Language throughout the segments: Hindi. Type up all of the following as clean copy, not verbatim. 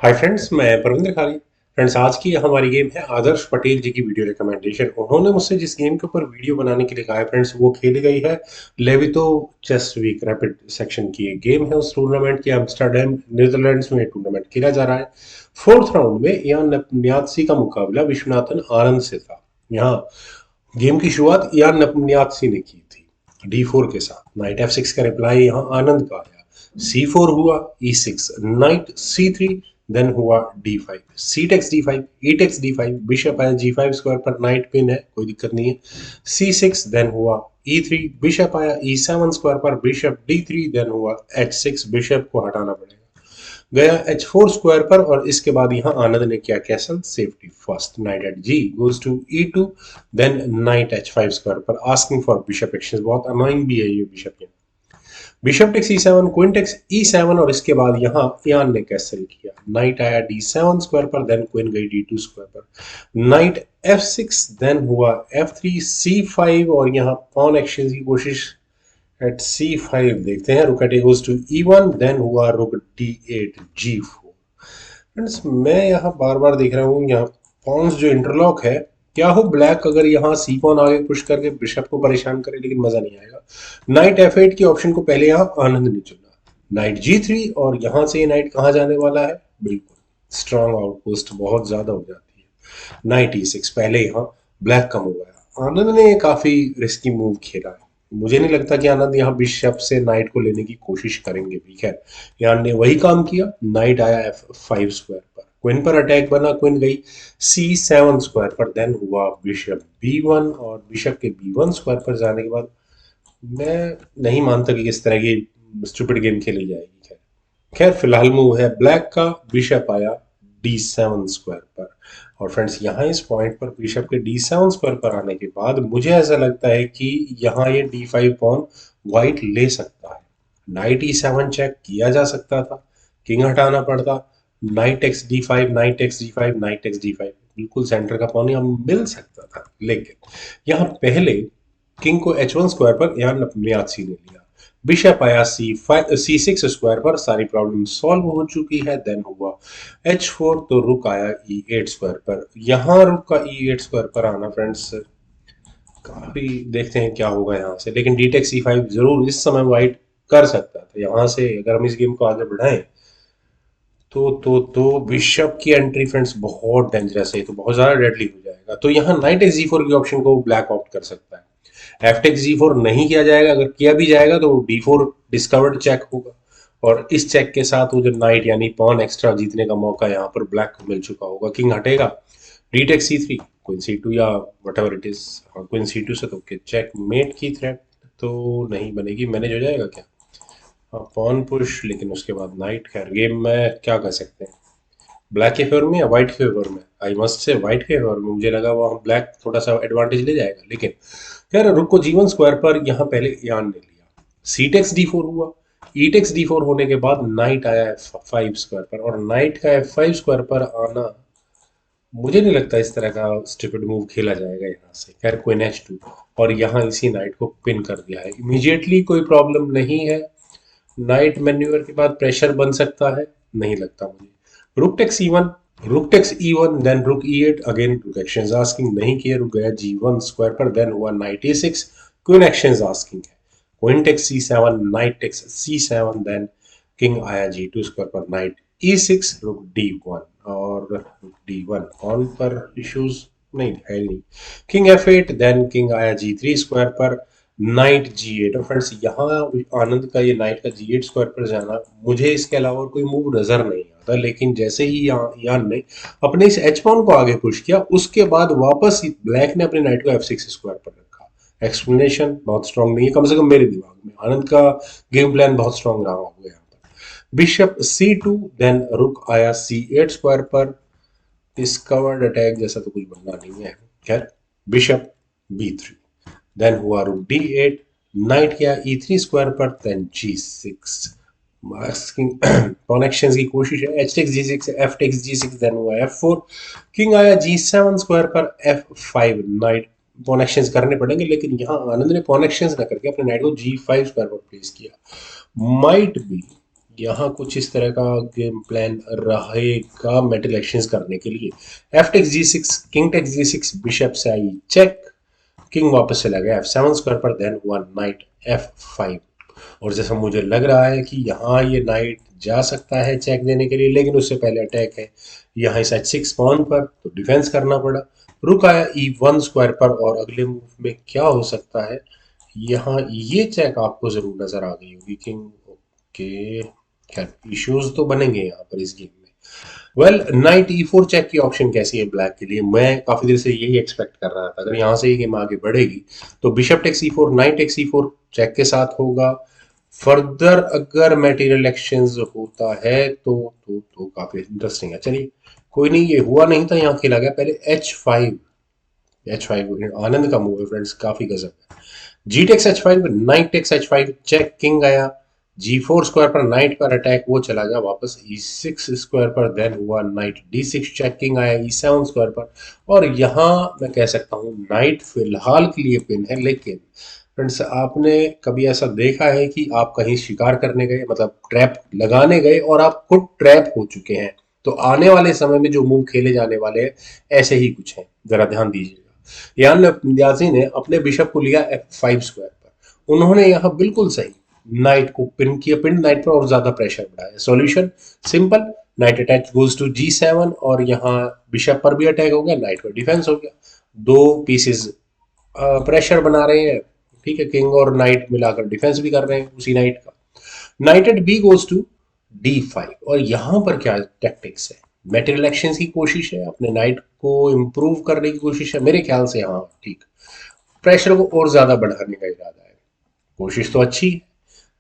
हाय फ्रेंड्स, मैं परविंदर खाली। फ्रेंड्स, आज की हमारी गेम है आदर्श पटेल जी की वीडियो रिकमेंडेशन। उन्होंने मुझसे जिस गेम के ऊपर वीडियो बनाने के लिए कहा है फ्रेंड्स, वो खेली गई है लेवितो चेस वीक रैपिड सेक्शन की एक गेम है। उस टूर्नामेंट की एम्स्टर्डम नीदरलैंड्स में टूर्नामेंट खेला जा रहा है। फोर्थ राउंड में यान नपन्यात्सी का मुकाबला विश्वनाथन आनंद से था। यहाँ गेम की शुरुआत यान नपन्यात्सी ने की थी D4 के साथ। नाइट F6 का रिप्लाई यहाँ आनंद का आया। C4 हुआ, E6, नाइट C3, देन हुआ D5, C takes D5, E takes D5, bishop आया G5 स्क्वायर पर, नाइट पिन है, कोई दिक्कत नहीं है। C6, देन हुआ E3, बिशप आया E7 स्क्वायर पर, बिशप D3, देन हुआ H6, बिशप को हटाना पड़ेगा। गया H4 स्क्वायर पर और इसके बाद यहाँ आनंद ने क्या, castle safety first, knight at G goes to E2, then knight H5 square पर आस्किंग फॉर बिशप एक्शन। बहुत अनोइंग भी है ये बिशप यहाँ। Bishop takes E7, queen takes E7 और इसके बाद यहाँ यान ने कैसल किया। नाइट आया D7 स्क्वायर पर, देन क्वीन गई D2 स्क्वायर पर, नाइट F6, देन हुआ F3, C5 और यहाँ पॉन एक्सचेंज की कोशिश एट C5 देखते हैं। Rook at A goes to E1, then हुआ रुक D8 G4। फ्रेंड्स, मैं यहाँ बार बार देख रहा हूँ यहाँ पॉन्स जो इंटरलॉक है, क्या हो ब्लैक अगर यहाँ सी पॉन आगे पुश करके बिशप को परेशान करे, लेकिन मजा नहीं आएगा। नाइट F8 की ऑप्शन को पहले यहाँ आनंद ने चुना। नाइट G3 और यहाँ से ये नाइट कहाँ जाने वाला है, बिल्कुल स्ट्रॉन्ग आउटपोस्ट बहुत ज्यादा हो जाती है। नाइट E6 पहले यहाँ ब्लैक का मूव आया। आनंद ने काफी रिस्की मूव खेला है। मुझे नहीं लगता कि आनंद यहाँ बिशप से नाइट को लेने की कोशिश करेंगे भी। खैर, यान ने वही काम किया। नाइट आया F5 स्क्वायर पर, क्वीन पर अटैक बना, क्वीन गई C7 स्क्वायर पर, देन हुआ बिशप B1 और बिशप के B1 स्क्वायर पर जाने के बाद मैं नहीं मानता कि किस तरह की स्टूपिड गेम खेली जाएगी। खैर खैर फिलहाल मूव है ब्लैक का। बिशप आया D7 स्क्वायर पर और फ्रेंड्स, यहाँ इस पॉइंट पर बिशप के D7 स्क्वायर पर आने के बाद मुझे ऐसा लगता है कि यहाँ ये D5 पॉन व्हाइट ले सकता है। नाइट E7 चेक किया जा सकता था, किंग हटाना पड़ता। Night x D5, night x D5, night x D5, बिल्कुल सेंटर का पॉन यहाँ मिल सकता था। लेकिन यहाँ पहले किंग को H1 स्क्वायर पर यहाँ नपन्यासी ने लिया। बिशप आया C6 स्क्वायर पर, सारी प्रॉब्लम सॉल्व हो चुकी है। देन हुआ H4, तो रुक आया E8 स्क्वायर पर। यहाँ रुक का E8 स्क्वायर पर आना फ्रेंड्स, काफी देखते हैं क्या होगा यहाँ से। लेकिन डी टेक C5 जरूर इस समय वाइट कर सकता था। यहाँ से अगर हम इस गेम को आगे बढ़ाएं तो बिशप की एंट्री फ्रेंड्स बहुत डेंजरस है, तो बहुत ज्यादा डेडली हो जाएगा। तो यहाँ नाइट एक्स G4 की ऑप्शन को ब्लैक ऑप्ट कर सकता है। एफ टेक्स G4 नहीं किया जाएगा, अगर किया भी जाएगा तो D4 डिस्कवर्ड चेक होगा और इस चेक के साथ वो जो नाइट यानी पॉन एक्स्ट्रा जीतने का मौका यहाँ पर ब्लैक को मिल चुका होगा। किंग हटेगा, D take C3, queen C2 या वट एवर इट इज। हाँ, क्वीन C2 से तो चेक मेट की थ्रेट तो नहीं बनेगी, मैनेज हो जाएगा क्या। हाँ, पॉन पुश, लेकिन उसके बाद नाइट। खैर गेम में क्या कर सकते हैं, ब्लैक के फेवर में या व्हाइट के फेवर में। आई मस्ट से व्हाइट के फेवर में, मुझे लगा वहाँ ब्लैक थोड़ा सा एडवांटेज ले जाएगा। लेकिन खैर रुक को G1 स्क्वायर पर यहाँ पहले यान ने लिया। सी टेक्स D4 हुआ। ई टेक्स D4 होने के बाद नाइट आया F5 स्क्वायर पर और नाइट का F5 स्क्वायर पर आना, मुझे नहीं लगता इस तरह का स्टूपिड मूव खेला जाएगा यहाँ से। खैर क्वीन H2 और यहाँ इसी नाइट को पिन कर दिया है। इमीडिएटली कोई प्रॉब्लम नहीं है। नाइट मैन्यूवर के बाद प्रेशर बन सकता है, नहीं लगता मुझे। Rook takes E1, rook takes E1, then रुक E8, अगेन रुक एक्शन आस्किंग नहीं किया, रुक गया G1 स्क्वायर पर, देन हुआ knight E6, queen action asking है। Queen takes C7, knight takes C7, then king आया G2 स्क्वायर पर, नाइट E6, रुक D1 और रुक D1 ऑन पर इश्यूज नहीं है नहीं। किंग F8, देन किंग आया G3 स्क्वायर पर, नाइट G8 और फ्रेंड्स यहाँ आनंद का ये नाइट का G8 स्क्वायर पर जाना, मुझे इसके अलावा कोई मूव नजर नहीं आता। लेकिन जैसे ही यान ने अपने इस एच पॉन को आगे पुश किया, उसके बाद वापस ब्लैक ने अपने नाइट को F6 स्क्वायर पर रखा। एक्सप्लेनेशन बहुत स्ट्रांग नहीं है, कम से कम मेरे दिमाग में। आनंद का गेम प्लान बहुत स्ट्रांग रहा होगा यहाँ पर। बिशप C2, देन रुक आया C8 स्क्वायर पर। डिस्कवर्ड अटैक जैसा तो कुछ बनना नहीं है। खैर बिशप B3, देन हुआ रुक D8, नाइट किया E3 स्क्वायर पर, देन G6 मास्किंग कनेक्शंस की कोशिश है। H takes G6, F takes G6, then हुआ F4, किंग आया G7 स्क्वायर पर, F5, नाइट कनेक्शंस करने पड़ेंगे। लेकिन यहाँ आनंद ने कनेक्शंस ना करके अपने नाइट को G5 स्क्वायर पर प्लेस किया। माइट बी यहाँ कुछ इस तरह का गेम प्लान रहेगा मेटल एक्सचेंज करने के लिए। एफ टेक्स जी सिक्स, किंग टेक्स जी सिक्स, बिशप से आई चेक, किंग वापस चला गया F7 स्क्वायर पर, देन हुआ नाइट F5। और जैसा मुझे लग रहा है कि यहाँ ये नाइट जा सकता है चेक देने के लिए, लेकिन उससे पहले अटैक है यहाँ इस H6 पॉन पर, तो डिफेंस करना पड़ा। रुक आया E1 स्क्वायर पर, और अगले मूव में क्या हो सकता है, यहाँ ये चेक आपको जरूर नजर आ गई होगी किंग। ओके, खैर इश्यूज तो बनेंगे यहाँ पर इस गेम में। वेल, नाइट E4 चेक की ऑप्शन कैसी है ब्लैक के लिए, मैं काफी देर से यही एक्सपेक्ट कर रहा था। अगर यहाँ से ये गेम आगे बढ़ेगी तो bishop takes E4, knight takes E4 check के साथ होगा। फर्दर अगर मटेरियल एक्सचेंज होता है तो काफी इंटरेस्टिंग है। चलिए कोई नहीं, ये हुआ नहीं था, यहाँ खेला गया पहले H5। H5 आनंद का मूव है फ्रेंड्स, काफी गजब है। G takes H5, knight takes H5 check, king आया G4 स्क्वायर पर, नाइट पर अटैक, वो चला गया वापस E6 स्क्वायर पर, देन हुआ नाइट D6 चेक, किंग आया E7 स्क्वायर पर। और यहाँ मैं कह सकता हूँ नाइट फिलहाल के लिए पिन है। लेकिन फ्रेंड्स, आपने कभी ऐसा देखा है कि आप कहीं शिकार करने गए, मतलब ट्रैप लगाने गए और आप खुद ट्रैप हो चुके हैं? तो आने वाले समय में जो मूव खेले जाने वाले हैं ऐसे ही कुछ हैं, जरा ध्यान दीजिएगा। यान न्याजी ने अपने बिशप को लिया F5 स्क्वायर पर, उन्होंने यहाँ बिल्कुल सही नाइट को पिन किया, पिन नाइट पर, और ज्यादा प्रेशर बढ़ाया। Solution simple, knight attack goes to G7, और यहाँ बिशप पर भी अटैक हो गया, नाइट पर डिफेंस हो गया। दो पीसेस प्रेशर बना रहे हैं, ठीक है, किंग और नाइट मिलाकर डिफेंस भी कर रहे हैं उसी नाइट का। Knight at B goes to D5, और यहां पर क्या टैक्टिक्स है, मेटेरियल एक्शंस की कोशिश है, अपने नाइट को इंप्रूव करने की कोशिश है मेरे ख्याल से। हाँ ठीक, प्रेशर को और ज्यादा बढ़ाने का इरादा है। कोशिश तो अच्छी है,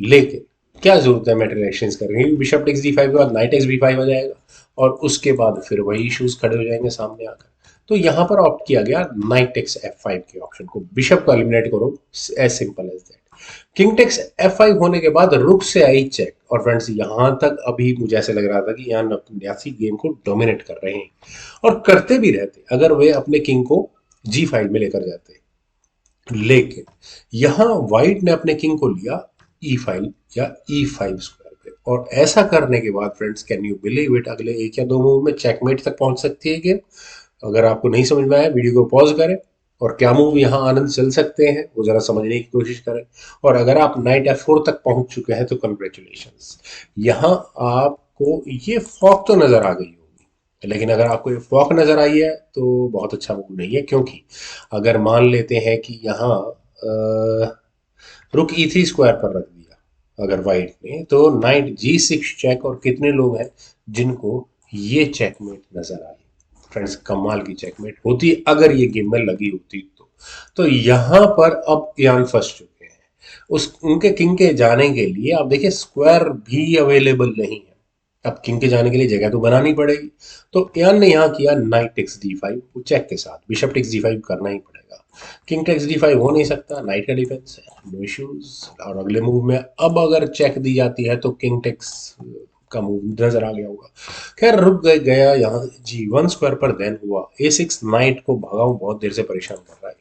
लेकिन क्या जरूरत है मेटेरियल एक्सचेंज करने की? बिशप टेक्स D5 के बाद नाइट एक्स B5 आ जाएगा, और उसके बाद फिर वही इश्यूज खड़े हो जाएंगे सामने आकर। तो यहाँ पर ऑप्ट किया गया नाइट टेक्स F5 के ऑप्शन को, बिशप को एलिमिनेट करो, as simple as that. King takes F5 होने के बाद रुक से आई चेक। और फ्रेंड्स, यहां तक अभी मुझे ऐसे लग रहा था कि यहाँ नपन्यासी गेम को डोमिनेट कर रहे हैं, और करते भी रहते अगर वे अपने किंग को G5 में लेकर जाते। लेकिन यहां व्हाइट ने अपने किंग को लिया E5 या E5 स्क्वायर पे, और ऐसा करने के बाद friends, can you believe it, अगले एक या दो मूव में चेकमेट तक पहुंच सकती है गेम। अगर आपको नहीं समझ में आया, वीडियो को पॉज करें, और क्या मूव यहाँ आनंद चल सकते हैं वो जरा समझने की कोशिश करें। और अगर आप नाइट F4 तक पहुंच चुके हैं तो कंग्रेचुलेशंस, यहाँ आपको ये फॉक तो नजर आ गई होगी। लेकिन अगर आपको ये फॉक नजर आई है तो बहुत अच्छा मूव नहीं है, क्योंकि अगर मान लेते हैं कि यहाँ रुक E3 स्क्वायर पर रख दिया अगर वाइट ने, तो नाइट G6 चेक, और कितने लोग हैं जिनको ये चेकमेट नजर आई? फ्रेंड्स, कमाल की चेकमेट होती अगर ये गेम में लगी होती तो यहां पर अब यान फंस चुके हैं। उस उनके किंग के जाने के लिए आप देखिए स्क्वायर भी अवेलेबल नहीं है, अब किंग के जाने के लिए जगह तो बनानी पड़ेगी। तो यान ने यहाँ किया नाइट टेक्स D5 चेक के साथ, बिशप टेक्स D5 करना ही पड़ेगा। किंग टेक्स D5 हो नहीं सकता, नाइट का डिफेंस है, नो इश्यूज। और अगले मूव में अब अगर चेक दी जाती है तो किंग टेक्स का मूव नजर आ गया होगा। खैर रुक गया यहाँ G1 स्क्वायर पर, देन हुआ A6, नाइट को भगाऊं, बहुत देर से परेशान कर रहा है।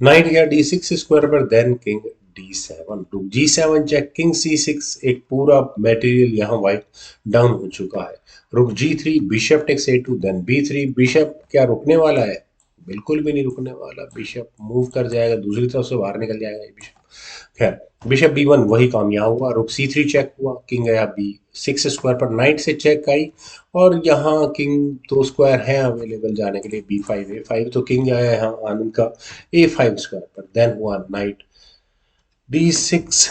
नाइट गया D6 स्क्वायर पर, देन किंग D7, रुक G7 चेक, किंग C6, एक पूरा मटेरियल यहाँ व्हाइट डाउन हो चुका है। रुक G3, bishop takes A2, then B3, bishop क्या रुकने वाला है? बिल्कुल भी नहीं रुकने वाला, बिशप मूव कर जाएगा, दूसरी तरफ से बाहर निकल जाएगा ये बिशप। खैर, बिशप B1 वही काम यहाँ हुआ, रुक C3 चेक हुआ, किंग गया B6 स्क्वायर पर, नाइट से चेक आई, और यहाँ किंग दो स्क्वायर हैं अवेलेबल जाने के लिए, B5 A5, तो किंग आया यहाँ आनंद का A5 स्क्वायर पर, देन हुआ नाइट D6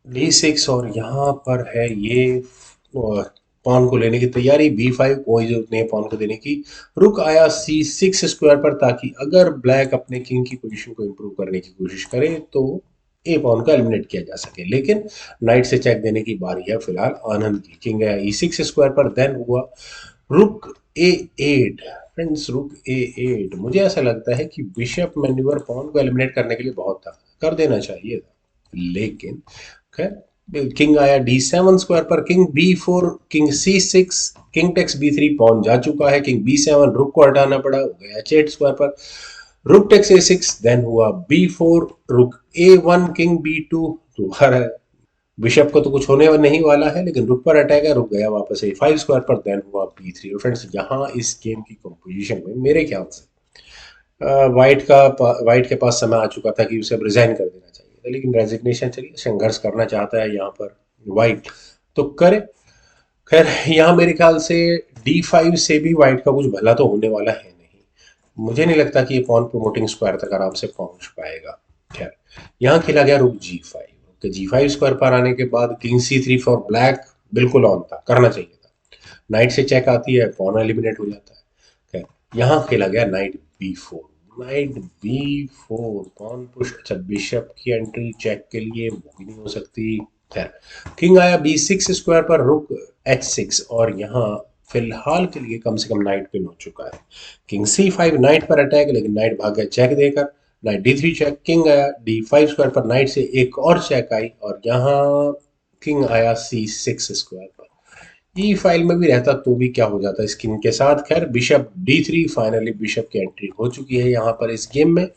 D6, और यहाँ पर है ये पॉन को लेने की तैयारी, B5, कोई जरूरत नहीं है पॉन को देने की। रुक आया C6 स्क्वायर पर, ताकि अगर ब्लैक अपने किंग की पोजीशन को इंप्रूव करने की कोशिश करे तो ए पॉन को एलिमिनेट किया जा सके। लेकिन नाइट से चेक देने की बारी है फिलहाल आनंद की। किंग गया E6 स्क्वायर पर, देन हुआ रुक A8। फ्रेंड्स, रुक A8, मुझे ऐसा लगता है कि बिशप मैन्यूवर पॉन को एलिमिनेट करने के लिए बहुत था, कर देना चाहिए था, लेकिन खैर। किंग आया D7 स्क्वायर पर, king B4, king C6, king takes B3, pawn जा चुका है, किंग B7, रुक को हटाना पड़ा, हो गया H8 स्क्वायर पर, रुक टेक्स A6, देन हुआ B4, रुक A1, किंग B2, दोबारा बिशप को तो कुछ होने नहीं वाला है, लेकिन रुक पर अटैक है, रुक गया वापस A5 स्क्वायर पर, देन हुआ B3। और फ्रेंड्स यहाँ इस गेम की कंपोजिशन में मेरे ख्याल से वाइट के पास समय आ चुका था कि उसे अब रिजाइन कर देना चाहिए था, लेकिन रेजिग्नेशन, चलिए संघर्ष करना चाहता है यहाँ पर वाइट तो करे। खैर यहाँ मेरे ख्याल से D5 से भी वाइट का कुछ भला तो होने वाला है नहीं। मुझे नहीं लगता कि ये पॉन प्रोमोटिंग स्क्वायर तक आराम से पहुंच पाएगा। खैर यहाँ खेला गया रुक G5। ओके, G5 स्क्वायर पर आने के बाद किंग C3 फॉर ब्लैक बिल्कुल ऑन था, करना चाहिए था। नाइट से चेक आती है, पॉन एलिमिनेट हो जाता है। खैर यहाँ खेला गया knight B4। Knight B4 pawn push, अच्छा बिशप की एंट्री चेक के लिए वो भी नहीं हो सकती। खैर किंग आया B6 स्क्वायर पर, रुक H6, और यहाँ फिलहाल के लिए कम से कम नाइट पिन हो चुका है। किंग C5 नाइट पर अटैक, लेकिन नाइट भाग गया चेक देकर। नाइट D3 चेक, किंग आया D5 स्क्वायर पर, नाइट से एक और चेक आई, और यहाँ किंग आया C6 स्क्वायर पर। ई फाइल में भी रहता तो भी क्या हो जाता है स्किन के साथ। खैर बिशप D3, फाइनली बिशप की एंट्री हो चुकी है यहाँ पर इस गेम में।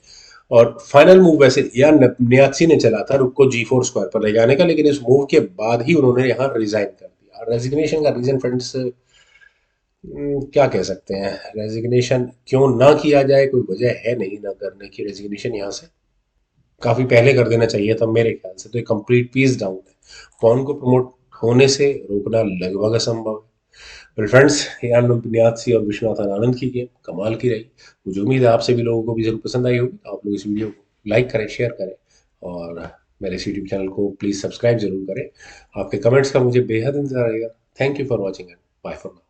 और फाइनल मूव वैसे यार नियात्सी ने चला था रुक को G4 स्क्वायर पर ले जाने का, लेकिन इस मूव के बाद ही उन्होंने यहाँ रिजाइन कर दिया। रेजिग्नेशन का रीजन फ्रेंड्स क्या कह सकते हैं, रेजिग्नेशन क्यों ना किया जाए, कोई वजह है नहीं ना करने की रेजिग्नेशन। यहाँ से काफी पहले कर देना चाहिए था मेरे ख्याल से, तो एक कंप्लीट पीस डाउन है। पॉन को प्रमोट होने से रोकना लगभग असंभव है। वेल फ्रेंड्स, ये न्यासी और विश्वनाथन आनंद की गेम कमाल की रही। मुझे उम्मीद है आप सभी लोगों को भी जरूर पसंद आई होगी। आप लोग इस वीडियो को लाइक करें, शेयर करें, और मेरे इस यूट्यूब चैनल को प्लीज़ सब्सक्राइब जरूर करें। आपके कमेंट्स का मुझे बेहद इंतजार रहेगा। Thank you for watching and bye for now.